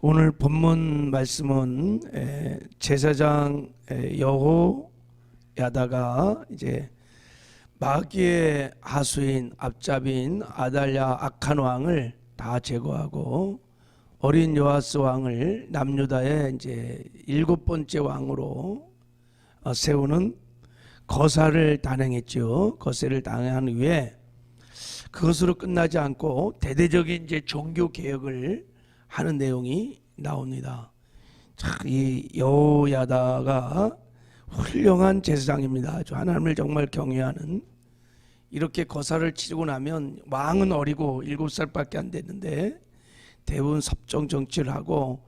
오늘 본문 말씀은 제사장 여호야다가 이제 마귀의 하수인 앞잡이인 아달랴 악한 왕을 다 제거하고 어린 요아스 왕을 남유다의 이제 7번째 왕으로 세우는 거사를 단행했죠. 거사를 단행한 후에 그것으로 끝나지 않고 대대적인 이제 종교 개혁을 하는 내용이 나옵니다. 이 여호야다가 훌륭한 제사장입니다. 아주 하나님을 정말 경외하는. 이렇게 거사를 치르고 나면 왕은 어리고 7살밖에 안 됐는데 대부분 섭정 정치를 하고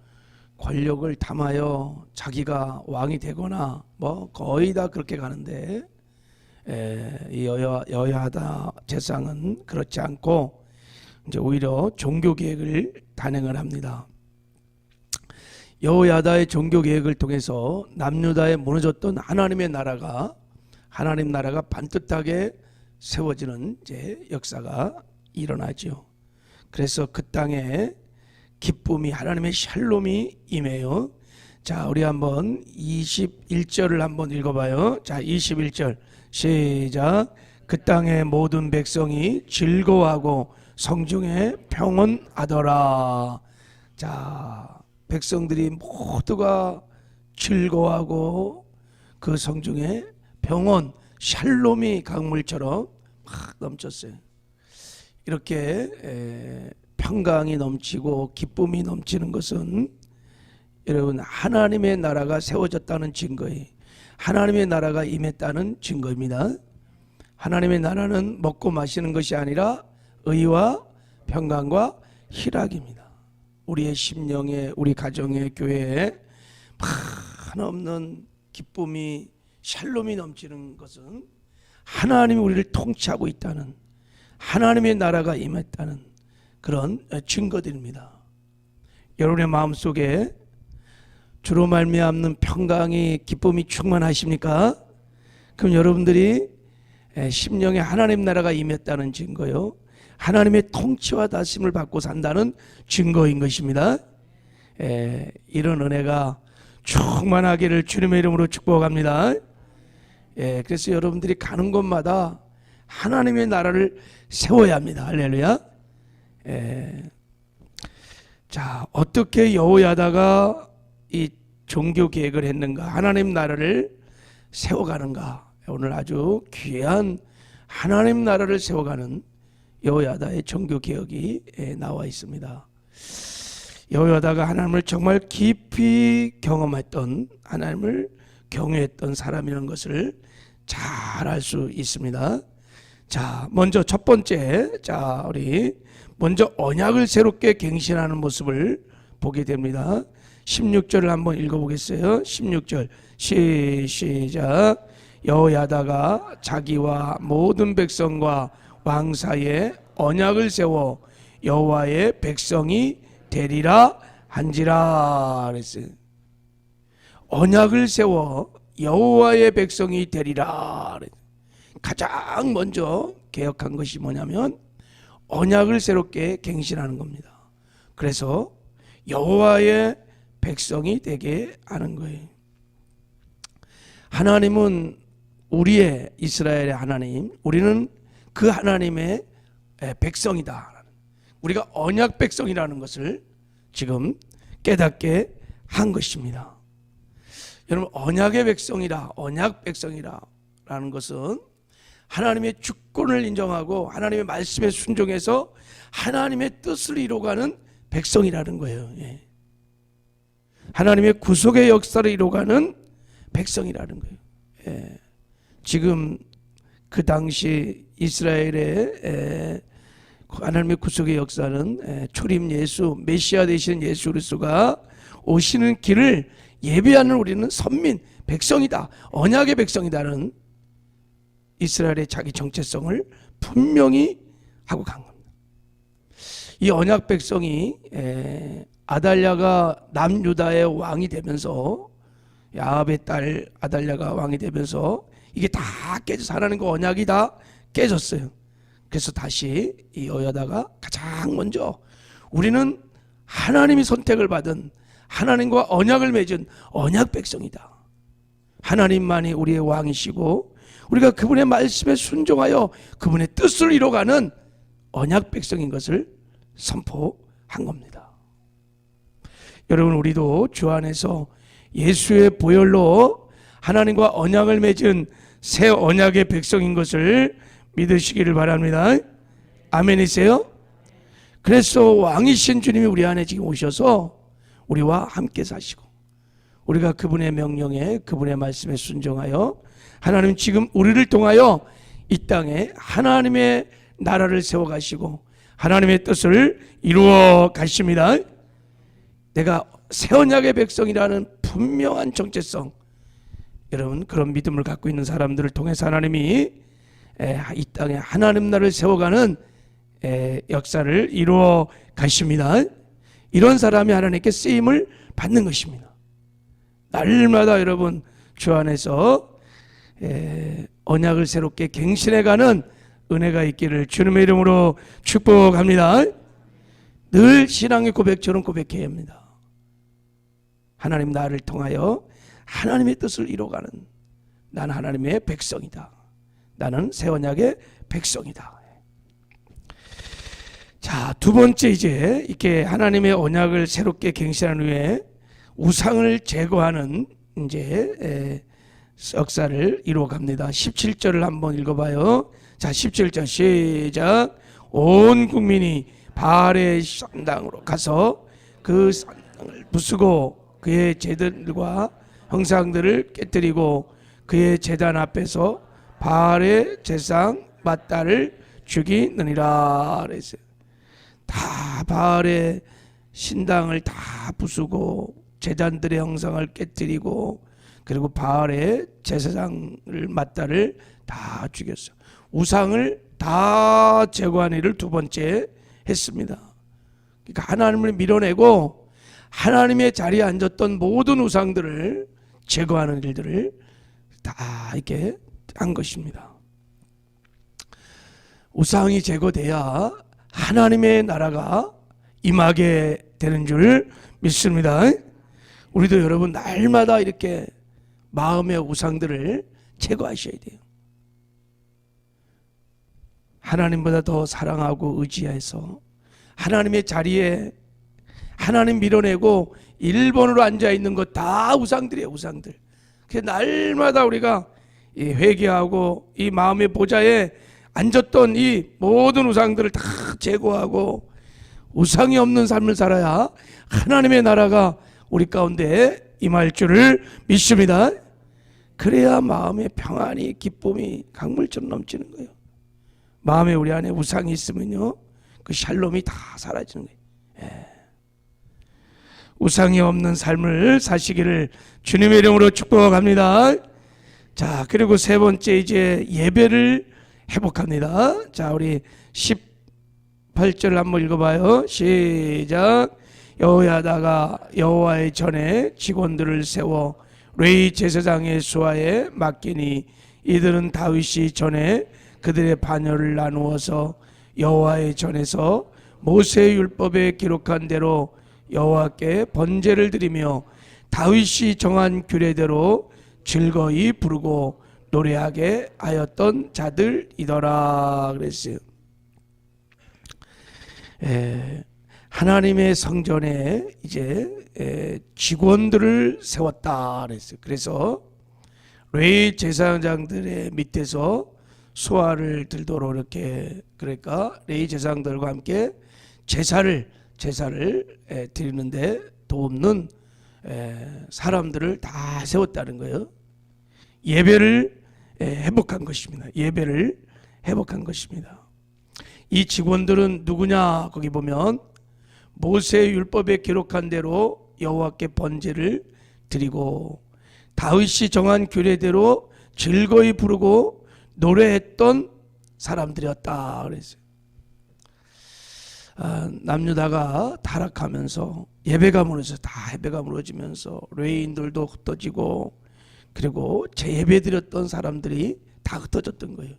권력을 탐하여 자기가 왕이 되거나 뭐 거의 다 그렇게 가는데 이 여호야다 제사장은 그렇지 않고 이제 오히려 종교 계획을 단행을 합니다. 여호야다의 종교 계획을 통해서 남유다에 무너졌던 하나님 나라가 반듯하게 세워지는 이제 역사가 일어나죠. 그래서 그 땅에 기쁨이, 하나님의 샬롬이 임해요. 자, 우리 한번 21절을 한번 읽어봐요. 자, 21절 시작. 그 땅의 모든 백성이 즐거워하고 성중에 평온하더라. 자, 백성들이 모두가 즐거워하고 그 성중에 평온, 샬롬이 강물처럼 막 넘쳤어요. 이렇게 평강이 넘치고 기쁨이 넘치는 것은 여러분 하나님의 나라가 세워졌다는 증거예요. 하나님의 나라가 임했다는 증거입니다. 하나님의 나라는 먹고 마시는 것이 아니라 의와 평강과 희락입니다. 우리의 심령에, 우리 가정에, 교회에 한없는 기쁨이, 샬롬이 넘치는 것은 하나님이 우리를 통치하고 있다는, 하나님의 나라가 임했다는 그런 증거들입니다. 여러분의 마음속에 주로 말미암는 평강이, 기쁨이 충만하십니까? 그럼 여러분들이 심령에 하나님 나라가 임했다는 증거요, 하나님의 통치와 다스림을 받고 산다는 증거인 것입니다. 이런 은혜가 충만하기를 주님의 이름으로 축복합니다. 그래서 여러분들이 가는 곳마다 하나님의 나라를 세워야 합니다. 할렐루야. 자, 어떻게 여호야다가 이 종교 계획을 했는가, 하나님 나라를 세워가는가. 오늘 아주 귀한 하나님 나라를 세워가는 여호야다의 종교 개혁이 나와 있습니다. 여호야다가 하나님을 정말 깊이 경험했던, 하나님을 경외했던 사람이라는 것을 잘 알 수 있습니다. 자, 먼저 첫 번째, 자, 우리 먼저 언약을 새롭게 갱신하는 모습을 보게 됩니다. 16절을 한번 읽어보겠어요. 16절 시작. 여호야다가 자기와 모든 백성과 왕 사이에 언약을 세워 여호와의 백성이 되리라 한지라 그랬어요. 언약을 세워 여호와의 백성이 되리라. 가장 먼저 개혁한 것이 뭐냐면 언약을 새롭게 갱신하는 겁니다. 그래서 여호와의 백성이 되게 하는 거예요. 하나님은 우리의 이스라엘의 하나님, 우리는 그 하나님의 백성이다. 우리가 언약 백성이라는 것을 지금 깨닫게 한 것입니다. 여러분, 언약의 백성이라, 언약 백성이라는 것은 하나님의 주권을 인정하고 하나님의 말씀에 순종해서 하나님의 뜻을 이루어가는 백성이라는 거예요. 하나님의 구속의 역사를 이루어가는 백성이라는 거예요. 지금 그 당시 이스라엘의 하나님의 구속의 역사는 초림 예수, 메시아 되신 예수 그리스도가 오시는 길을 예비하는 우리는 선민, 백성이다, 언약의 백성이다는 이스라엘의 자기 정체성을 분명히 하고 간 겁니다. 이 언약 백성이 아달랴가 남유다의 왕이 되면서, 야합의 딸 아달랴가 왕이 되면서 이게 다 깨져서 하나님과 그 언약이 다 깨졌어요. 그래서 다시 이 여호야다가 가장 먼저 우리는 하나님이 선택을 받은 하나님과 언약을 맺은 언약 백성이다. 하나님만이 우리의 왕이시고 우리가 그분의 말씀에 순종하여 그분의 뜻을 이뤄가는 언약 백성인 것을 선포한 겁니다. 여러분, 우리도 주 안에서 예수의 보혈로 하나님과 언약을 맺은 새 언약의 백성인 것을 믿으시기를 바랍니다. 아멘이세요? 그래서 왕이신 주님이 우리 안에 지금 오셔서 우리와 함께 사시고 우리가 그분의 명령에 그분의 말씀에 순종하여 하나님 지금 우리를 통하여 이 땅에 하나님의 나라를 세워가시고 하나님의 뜻을 이루어 가십니다. 내가 새 언약의 백성이라는 분명한 정체성, 여러분 그런 믿음을 갖고 있는 사람들을 통해서 하나님이 이 땅에 하나님 나라를 세워가는 역사를 이루어 가십니다. 이런 사람이 하나님께 쓰임을 받는 것입니다. 날마다 여러분 주 안에서 언약을 새롭게 갱신해가는 은혜가 있기를 주님의 이름으로 축복합니다. 늘 신앙의 고백처럼 고백해야 합니다. 하나님 나를 통하여 하나님의 뜻을 이루어가는 나는 하나님의 백성이다. 나는 새 언약의 백성이다. 자, 두 번째 이제 이렇게 하나님의 언약을 새롭게 갱신한 후에 우상을 제거하는 이제 역사를 이루어갑니다. 17절을 한번 읽어봐요. 자, 17절 시작. 온 국민이 바알의 산당으로 가서 그 산당을 부수고 그의 제들과 형상들을 깨뜨리고 그의 제단 앞에서 바알의 제상 맏딸을 죽이느니라 그랬어요. 다 바알의 신당을 다 부수고 제단들의 형상을 깨뜨리고 그리고 바알의 제사장을 맏딸을 다 죽였어요. 우상을 다 제거한 일을 두 번째 했습니다. 그러니까 하나님을 밀어내고 하나님의 자리에 앉았던 모든 우상들을 제거하는 일들을 다 이렇게 한 것입니다. 우상이 제거돼야 하나님의 나라가 임하게 되는 줄 믿습니다. 우리도 여러분 날마다 이렇게 마음의 우상들을 제거하셔야 돼요. 하나님보다 더 사랑하고 의지해서 하나님의 자리에 하나님 밀어내고 1번으로 앉아있는 것 다 우상들이에요. 우상들. 그래서 날마다 우리가 회개하고 이 마음의 보좌에 앉았던 이 모든 우상들을 다 제거하고 우상이 없는 삶을 살아야 하나님의 나라가 우리 가운데 임할 줄을 믿습니다. 그래야 마음의 평안이 기쁨이 강물처럼 넘치는 거예요. 마음에 우리 안에 우상이 있으면요 그 샬롬이 다 사라지는 거예요. 우상이 없는 삶을 사시기를 주님의 이름으로 축복합니다. 자, 그리고 세 번째 이제 예배를 회복합니다. 자, 우리 18절 한번 읽어봐요. 시작. 여호야다가 여호와의 전에 직원들을 세워 레위 제사장의 수하에 맡기니 이들은 다윗이 전에 그들의 반열을 나누어서 여호와의 전에서 모세의 율법에 기록한 대로 여호와께 번제를 드리며 다윗이 정한 규례대로 즐거이 부르고 노래하게 하였던 자들이더라 그랬어요. 하나님의 성전에 이제 직원들을 세웠다 그랬어요. 그래서 레위 제사장들의 밑에서 소화를 들도록 이렇게 그러니까 레위 제사장들과 함께 제사를 드리는데 도움는 사람들을 다 세웠다는 거예요. 예배를 회복한 것입니다. 예배를 회복한 것입니다. 이 직원들은 누구냐? 거기 보면 모세의 율법에 기록한 대로 여호와께 번제를 드리고 다윗이 정한 규례대로 즐거이 부르고 노래했던 사람들이었다 그랬어요. 남유다가 타락하면서 예배가 무너져서 다 예배가 무너지면서 레위인들도 흩어지고 그리고 재예배 드렸던 사람들이 다 흩어졌던 거예요.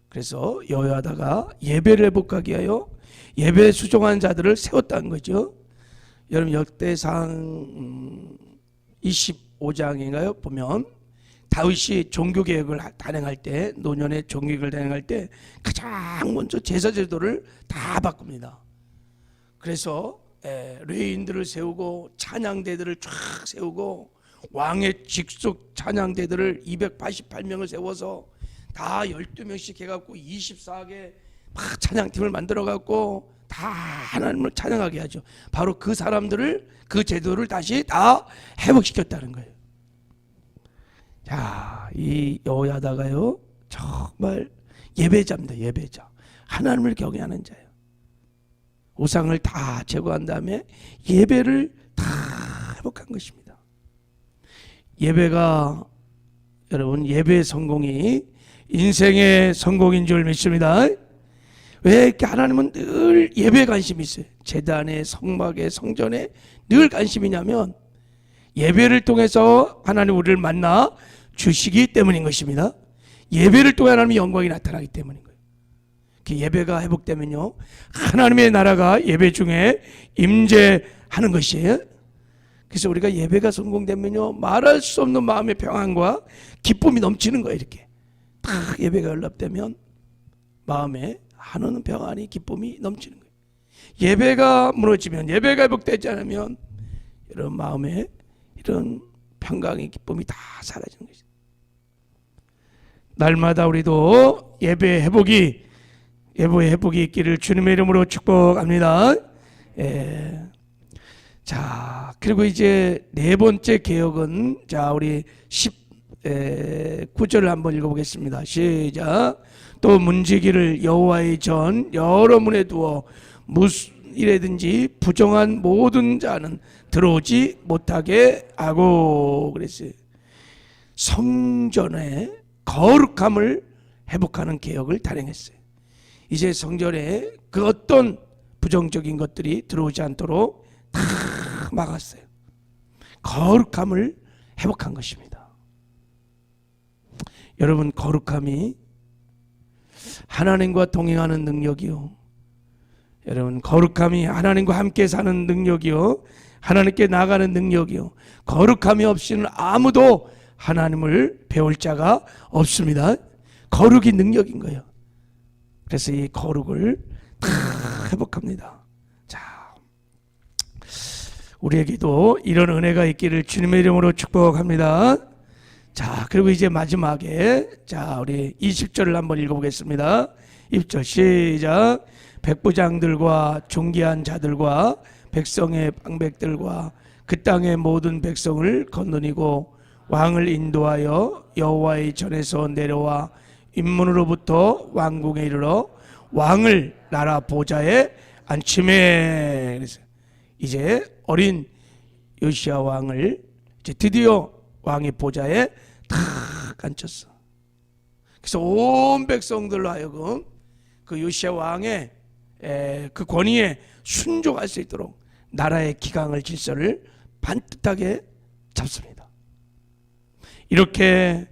그래서 여호야다가 예배를 회복하기 위하여 예배에 수종한 자들을 세웠다는 거죠. 여러분 역대상 25장인가요? 보면 다윗이 종교개혁을 단행할 때, 노년의 종교개혁을 단행할 때 가장 먼저 제사제도를 다 바꿉니다. 그래서 레위인들을 세우고 찬양대들을 쫙 세우고 왕의 직속 찬양대들을 288명을 세워서 다 12명씩 해갖고 24개 막 찬양팀을 만들어갖고 다 하나님을 찬양하게 하죠. 바로 그 사람들을, 그 제도를 다시 다 회복시켰다는 거예요. 자, 이 여호야다가요 정말 예배자입니다. 예배자, 하나님을 경외하는 자예요. 우상을 다 제거한 다음에 예배를 다 회복한 것입니다. 예배가, 여러분, 예배 성공이 인생의 성공인 줄 믿습니다. 왜 이렇게 하나님은 늘 예배에 관심이 있어요. 제단에, 성막에, 성전에 늘 관심이냐면 예배를 통해서 하나님 우리를 만나 주시기 때문인 것입니다. 예배를 통해 하나님의 영광이 나타나기 때문인 거예요. 예배가 회복되면요 하나님의 나라가 예배 중에 임재하는 것이에요. 그래서 우리가 예배가 성공되면요 말할 수 없는 마음의 평안과 기쁨이 넘치는 거예요. 이렇게 딱 예배가 연락되면 마음에 한없는 평안이, 기쁨이 넘치는 거예요. 예배가 무너지면, 예배가 회복되지 않으면 이런 마음에 이런 평강의 기쁨이 다 사라지는 것이죠. 날마다 우리도 예배 회복이 있기를 주님의 이름으로 축복합니다. 자, 그리고 이제 네 번째 개혁은, 자, 우리 19절을 한번 읽어보겠습니다. 시작. 또 문지기를 여호와의 전 여러 문에 두어 무슨 일에든지 부정한 모든 자는 들어오지 못하게 하고 그랬어요. 성전의 거룩함을 회복하는 개혁을 단행했어요. 이제 성전에 그 어떤 부정적인 것들이 들어오지 않도록 다 막았어요. 거룩함을 회복한 것입니다. 여러분, 거룩함이 하나님과 동행하는 능력이요, 여러분, 거룩함이 하나님과 함께 사는 능력이요, 하나님께 나가는 능력이요, 거룩함이 없이는 아무도 하나님을 배울 자가 없습니다. 거룩이 능력인 거예요. 그래서 이 거룩을 다 회복합니다. 자, 우리에게도 이런 은혜가 있기를 주님의 이름으로 축복합니다. 자, 그리고 이제 마지막에, 자, 우리 20절을 한번 읽어보겠습니다. 20절 시작. 백부장들과 존귀한 자들과 백성의 방백들과 그 땅의 모든 백성을 건너니고 왕을 인도하여 여호와의 전에서 내려와 인문으로부터 왕궁에 이르러 왕을 나라 보좌에 앉히매. 그래서 이제 어린 요시야 왕을 이제 드디어 왕의 보좌에 탁 앉혔어. 그래서 온 백성들로 하여금 그 요시야 왕의 그 권위에 순종할 수 있도록 나라의 기강을, 질서를 반듯하게 잡습니다. 이렇게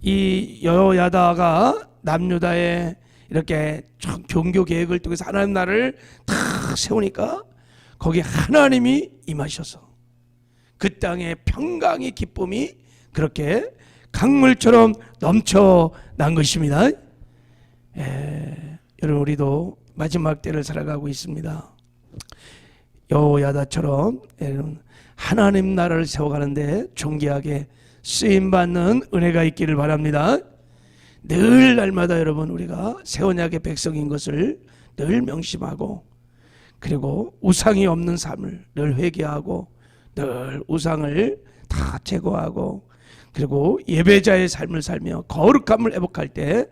이 여호야다가 남유다에 이렇게 종교 계획을 통해서 하나님 나라를 탁 세우니까 거기에 하나님이 임하셔서 그 땅의 평강의 기쁨이 그렇게 강물처럼 넘쳐난 것입니다. 여러분, 우리도 마지막 때를 살아가고 있습니다. 여호야다처럼 하나님 나라를 세워가는데 존귀하게 쓰임받는 은혜가 있기를 바랍니다. 늘 날마다 여러분, 우리가 새 언약의 백성인 것을 늘 명심하고, 그리고 우상이 없는 삶을 늘 회개하고, 늘 우상을 다 제거하고, 그리고 예배자의 삶을 살며 거룩함을 회복할 때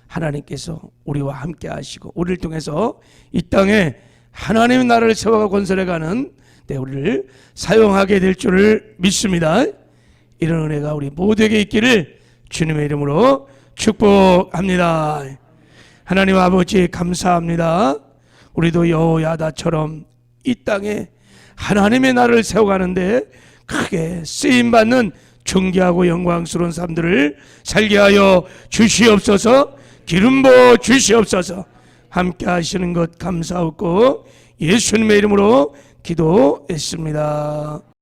하나님께서 우리와 함께 하시고 우리를 통해서 이 땅에 하나님의 나라를 세워가 건설해가는 우리를 사용하게 될 줄을 믿습니다. 이런 은혜가 우리 모두에게 있기를 주님의 이름으로 축복합니다. 하나님 아버지, 감사합니다. 우리도 여호야다처럼 이 땅에 하나님의 나라를 세워가는데 크게 쓰임받는 존귀하고 영광스러운 삶들을 살게 하여 주시옵소서. 기름 부어 주시옵소서. 함께 하시는 것 감사하고 예수님의 이름으로 기도했습니다.